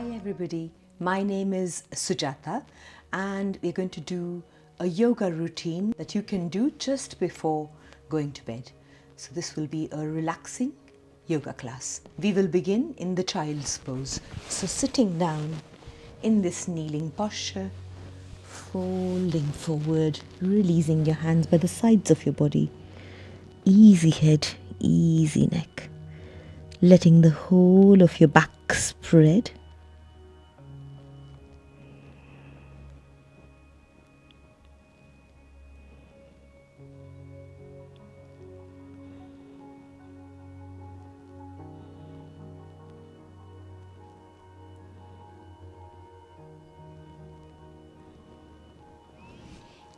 Hi everybody, my name is Sujata and we're going to do a yoga routine that you can do just before going to bed. So this will be a relaxing yoga class. We will begin in the child's pose. So sitting down in this kneeling posture, folding forward, releasing your hands by the sides of your body. Easy head, easy neck. Letting the whole of your back spread.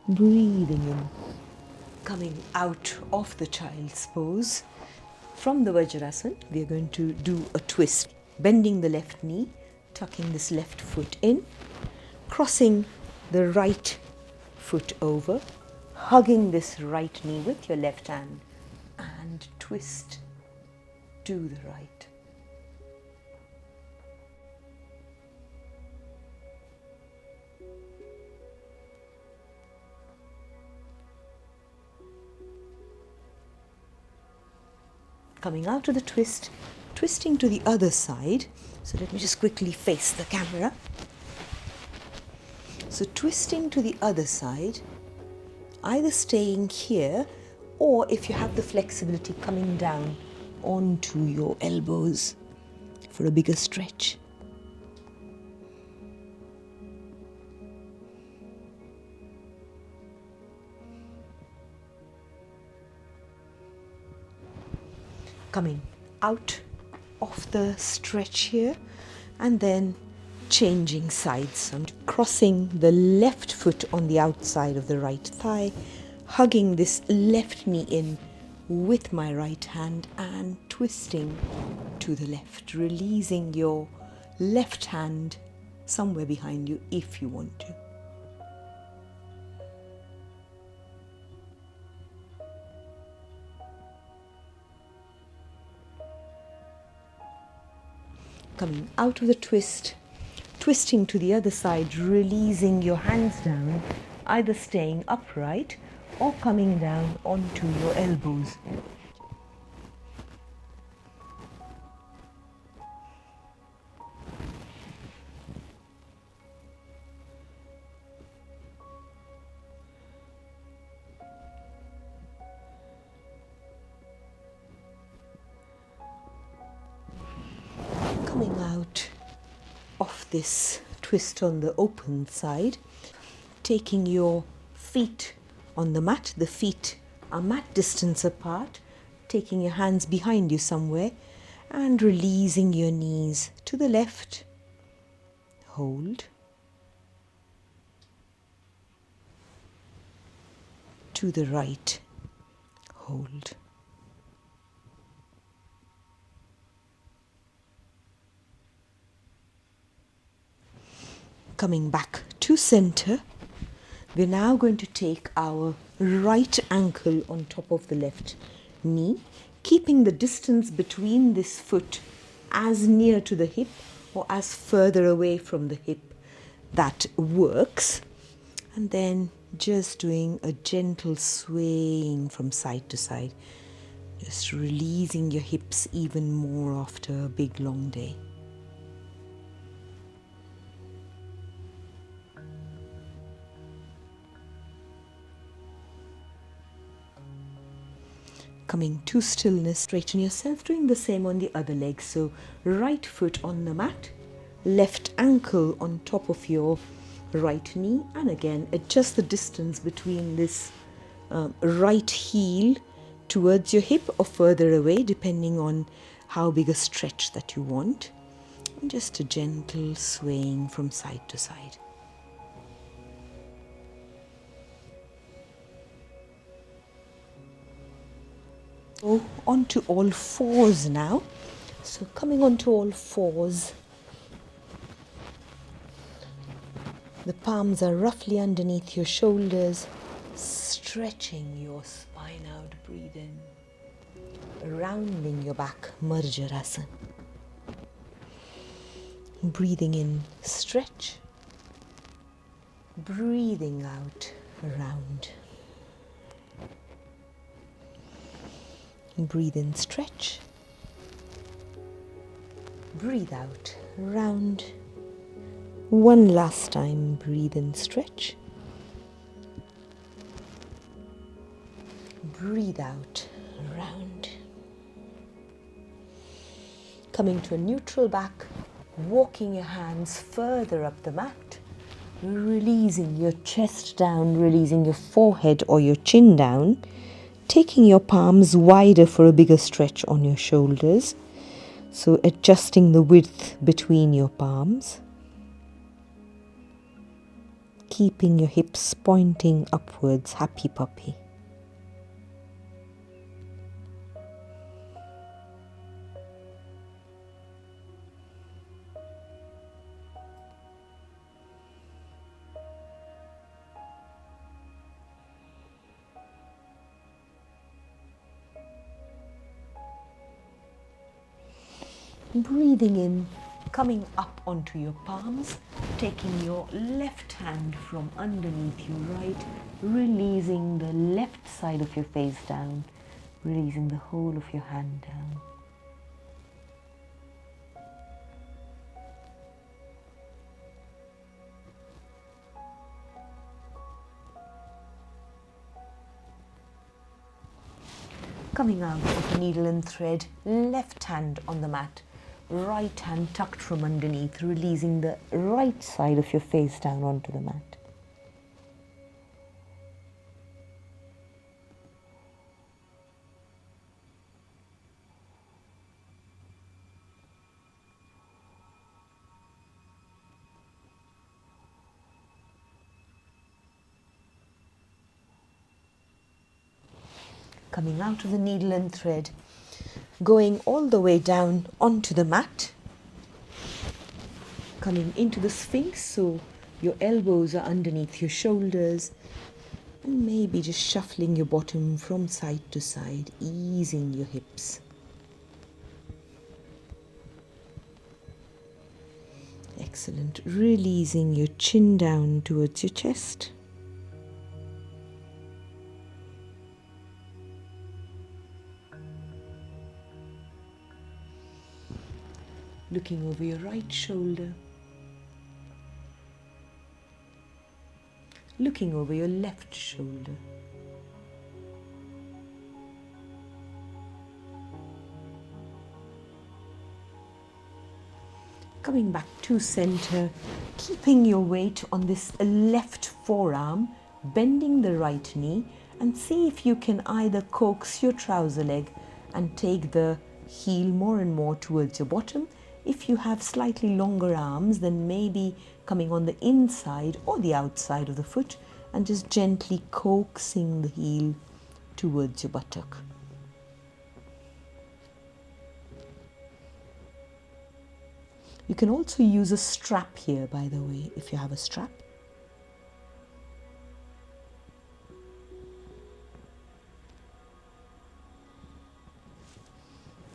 Breathing in, coming out of the child's pose. From the Vajrasana, we are going to do a twist, bending the left knee, tucking this left foot in, crossing the right foot over, hugging this right knee with your left hand and twist to the right. Coming out of the twist, twisting to the other side. So let me just quickly face the camera. So twisting to the other side, either staying here or if you have the flexibility coming down onto your elbows for a bigger stretch. Coming out of the stretch here and then changing sides. So I'm crossing the left foot on the outside of the right thigh, hugging this left knee in with my right hand and twisting to the left, releasing your left hand somewhere behind you if you want to. Coming out of the twist, twisting to the other side, releasing your hands down, either staying upright or coming down onto your elbows. Coming out of this twist on the open side, taking your feet on the mat. The feet are mat distance apart, taking your hands behind you somewhere and releasing your knees to the left. Hold. To the right. Hold. Coming back to center, we're now going to take our right ankle on top of the left knee, keeping the distance between this foot as near to the hip or as further away from the hip that works. And then just doing a gentle swaying from side to side, just releasing your hips even more after a big long day. Coming to stillness, straighten yourself, doing the same on the other leg. So right foot on the mat, left ankle on top of your right knee, and again adjust the distance between this right heel towards your hip or further away depending on how big a stretch that you want, and just a gentle swaying from side to side. So onto all fours now. So coming onto all fours, the palms are roughly underneath your shoulders, stretching your spine out, breathe in, rounding your back, Marjarasana. Breathing in, stretch. Breathing out, round. Breathe in, stretch. Breathe out, round. One last time, breathe in, stretch. Breathe out, round. Coming to a neutral back, walking your hands further up the mat, releasing your chest down, releasing your forehead or your chin down, taking your palms wider for a bigger stretch on your shoulders, so adjusting the width between your palms, keeping your hips pointing upwards, happy puppy. Breathing in, coming up onto your palms, taking your left hand from underneath your right, releasing the left side of your face down, releasing the whole of your hand down. Coming out with a needle and thread, left hand on the mat, right hand tucked from underneath, releasing the right side of your face down onto the mat. Coming out of the needle and thread, going all the way down onto the mat, coming into the Sphinx, so your elbows are underneath your shoulders, and maybe just shuffling your bottom from side to side, easing your hips. Excellent. Releasing your chin down towards your chest. Looking over your right shoulder. Looking over your left shoulder. Coming back to center, keeping your weight on this left forearm, bending the right knee, and see if you can either coax your trouser leg and take the heel more and more towards your bottom. If you have slightly longer arms, then maybe coming on the inside or the outside of the foot and just gently coaxing the heel towards your buttock. You can also use a strap here, by the way, if you have a strap.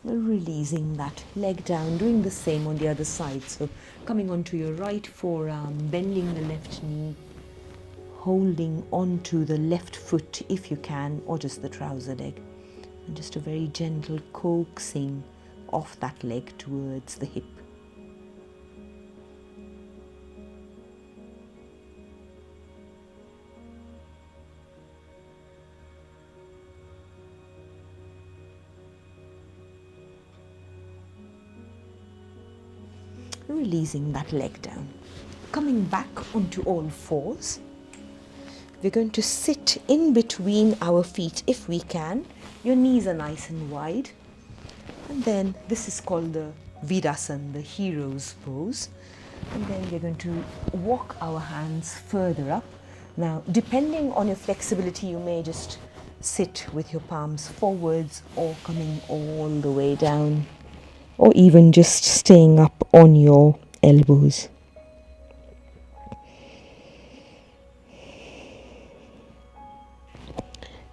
Releasing that leg down, doing the same on the other side. So coming onto your right forearm, bending the left knee, holding onto the left foot if you can, or just the trouser leg. And just a very gentle coaxing of that leg towards the hip. Releasing that leg down. Coming back onto all fours. We're going to sit in between our feet if we can. Your knees are nice and wide. And then this is called the Virasana, the hero's pose. And then we're going to walk our hands further up. Now, depending on your flexibility, you may just sit with your palms forwards or coming all the way down, or even just staying up on your elbows.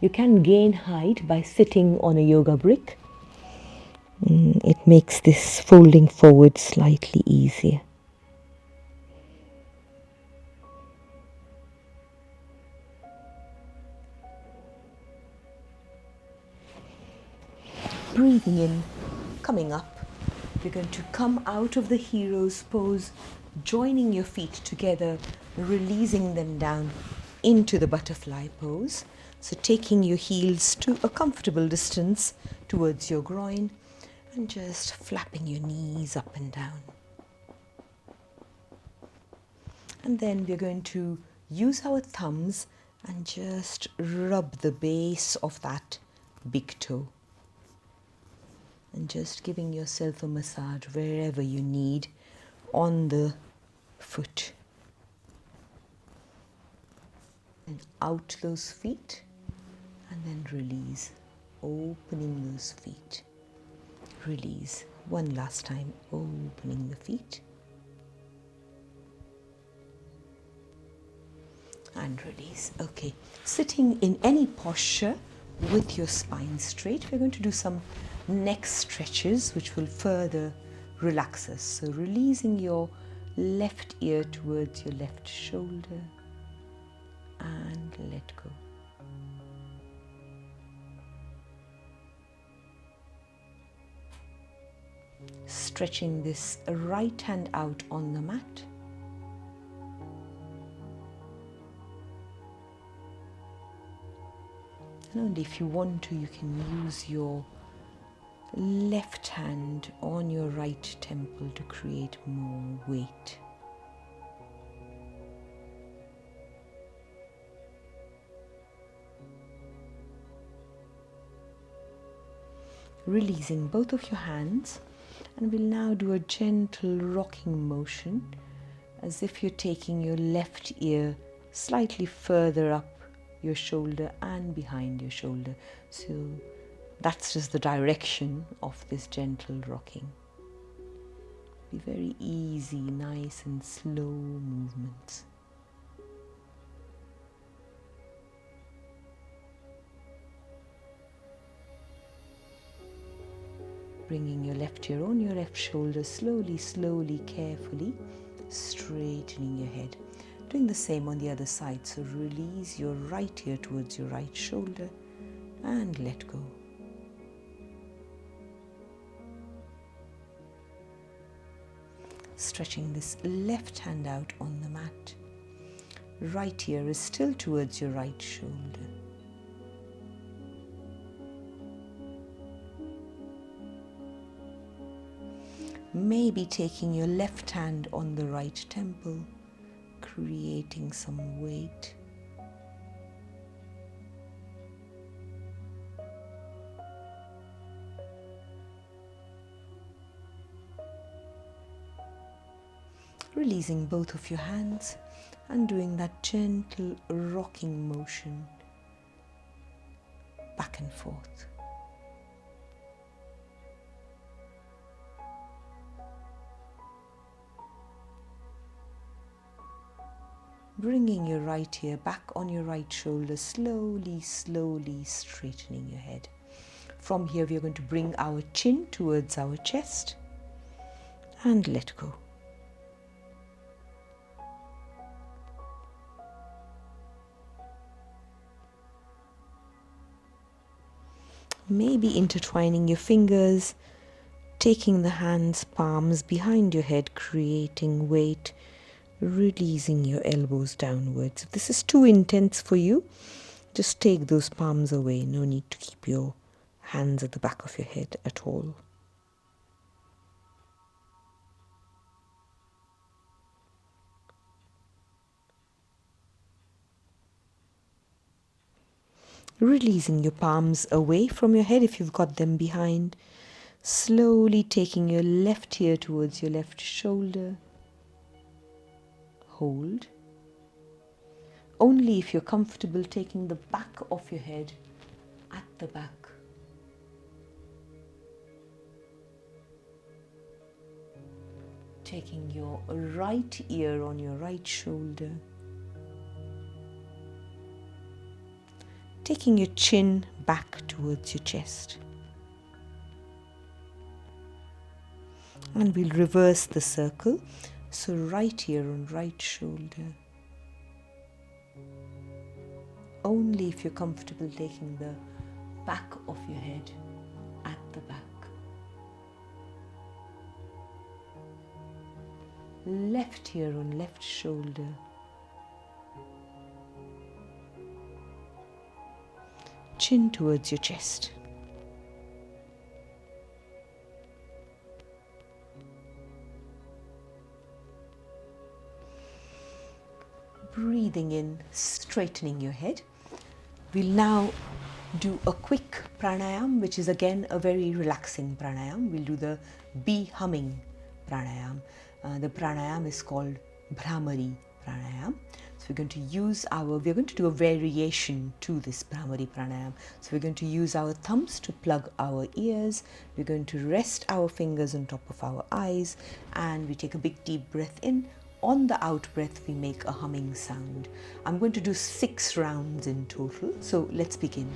You can gain height by sitting on a yoga brick. It makes this folding forward slightly easier. breathing in, coming up. You're going to come out of the hero's pose, joining your feet together, releasing them down into the butterfly pose. So taking your heels to a comfortable distance towards your groin and just flapping your knees up and down. And then we're going to use our thumbs and just rub the base of that big toe. And just giving yourself a massage wherever you need on the foot. And out those feet and then release, opening those feet. Release. One last time, opening the feet. And release. Okay, sitting in any posture with your spine straight, we're going to do some neck stretches which will further relax us. So releasing your left ear towards your left shoulder and let go. Stretching this right hand out on the mat. And only if you want to, you can use your left hand on your right temple to create more weight. Releasing both of your hands, and we'll now do a gentle rocking motion as if you're taking your left ear slightly further up your shoulder and behind your shoulder. So that's just the direction of this gentle rocking. Be very easy, nice and slow movements. Bringing your left ear on your left shoulder, slowly, slowly, carefully, straightening your head. Doing the same on the other side, so release your right ear towards your right shoulder and let go. Stretching this left hand out on the mat. Right ear is still towards your right shoulder. Maybe taking your left hand on the right temple, creating some weight. Releasing both of your hands and doing that gentle rocking motion back and forth. Bringing your right ear back on your right shoulder, slowly, slowly straightening your head. From here, we are going to bring our chin towards our chest and let go. Maybe intertwining your fingers, taking the hands, palms behind your head, creating weight. Releasing your elbows downwards. If this is too intense for you, just take those palms away. No need to keep your hands at the back of your head at all. Releasing your palms away from your head if you've got them behind. Slowly taking your left ear towards your left shoulder. Hold. Only if you're comfortable taking the back of your head at the back. Taking your right ear on your right shoulder. Taking your chin back towards your chest. And we'll reverse the circle. So right ear on right shoulder. Only if you're comfortable taking the back of your head at the back. Left here on left shoulder. Chin towards your chest. Breathing in, straightening your head. We'll now do a quick pranayam, which is again a very relaxing pranayam. We'll do the bee humming pranayam. The pranayam is called Brhamari pranayam. So we're going to do a variation to this Brhamari pranayam. So we're going to use our thumbs to plug our ears. We're going to rest our fingers on top of our eyes, and we take a big deep breath in. On the out breath, we make a humming sound. I'm going to do 6 rounds in total. So let's begin.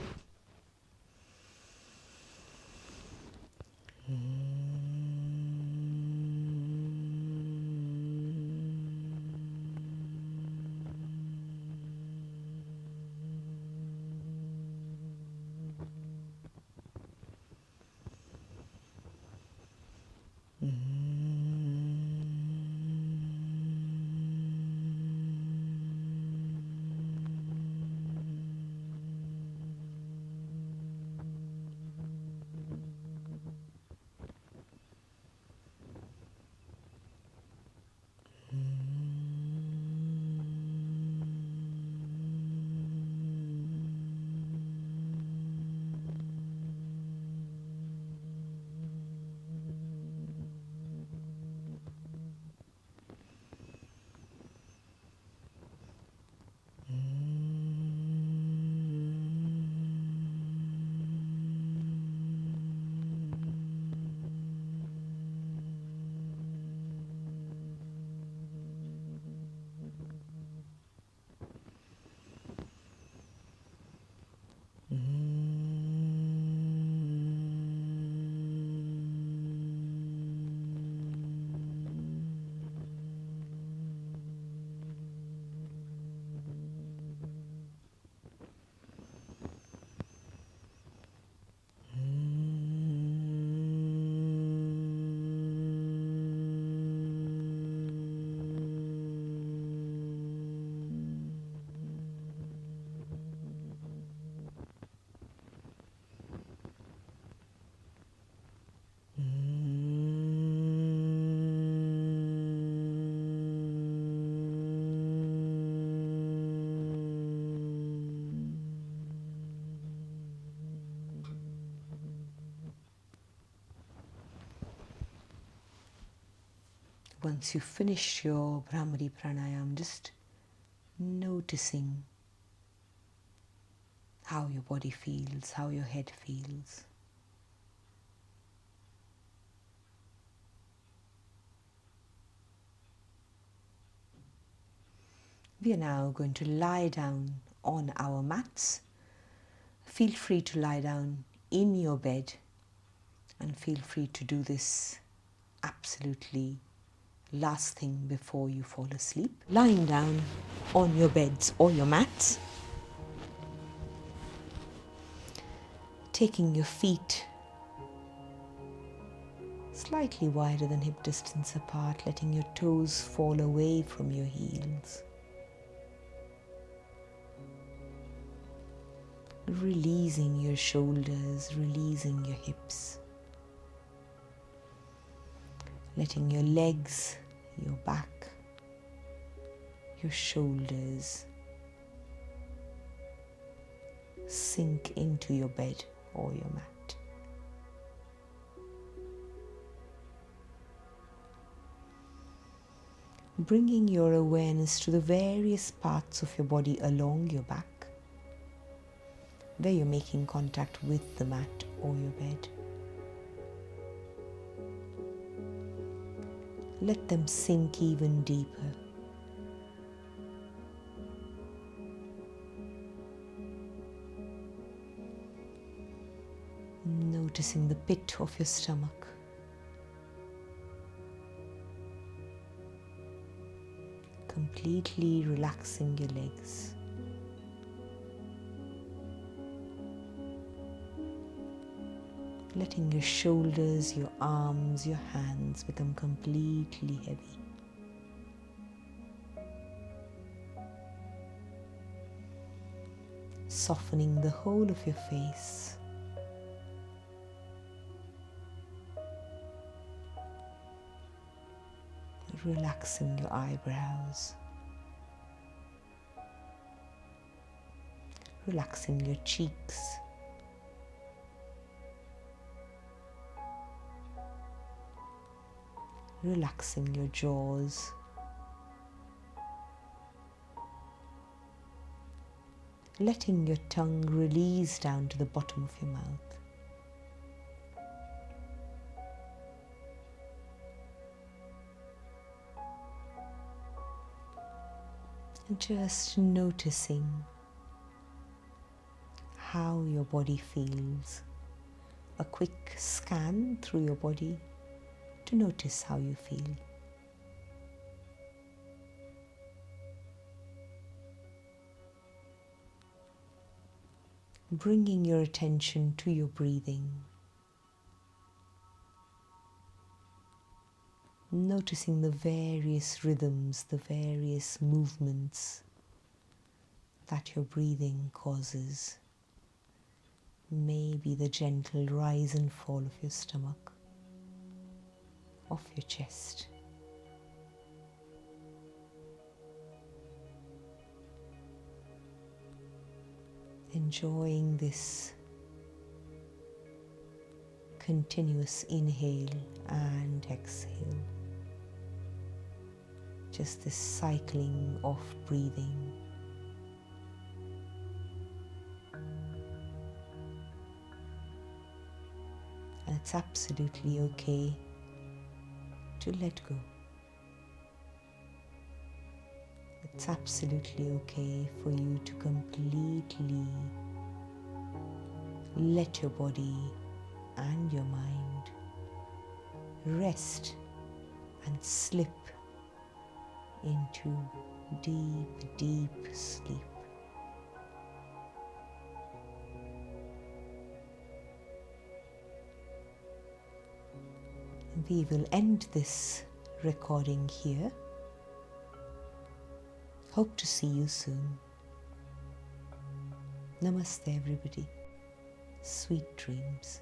Once you finish your Brhamari pranayam, just noticing how your body feels, how your head feels. We are now going to lie down on our mats. Feel free to lie down in your bed and feel free to do this absolutely last thing before you fall asleep. Lying down on your beds or your mats, taking your feet slightly wider than hip distance apart, letting your toes fall away from your heels. Releasing your shoulders, releasing your hips. Letting your legs, your back, your shoulders sink into your bed or your mat. Bringing your awareness to the various parts of your body along your back, where you're making contact with the mat or your bed. Let them sink even deeper. Noticing the pit of your stomach. Completely relaxing your legs. letting your shoulders, your arms, your hands become completely heavy. Softening the whole of your face. Relaxing your eyebrows. Relaxing your cheeks. Relaxing your jaws. Letting your tongue release down to the bottom of your mouth. And just noticing how your body feels. A quick scan through your body to notice how you feel. Bringing your attention to your breathing. Noticing the various rhythms, the various movements that your breathing causes. Maybe the gentle rise and fall of your stomach, of your chest. Enjoying this continuous inhale and exhale. Just this cycling of breathing. And it's absolutely okay to let go. It's absolutely okay for you to completely let your body and your mind rest and slip into deep, deep sleep. We will end this recording here. Hope to see you soon. Namaste everybody. Sweet dreams.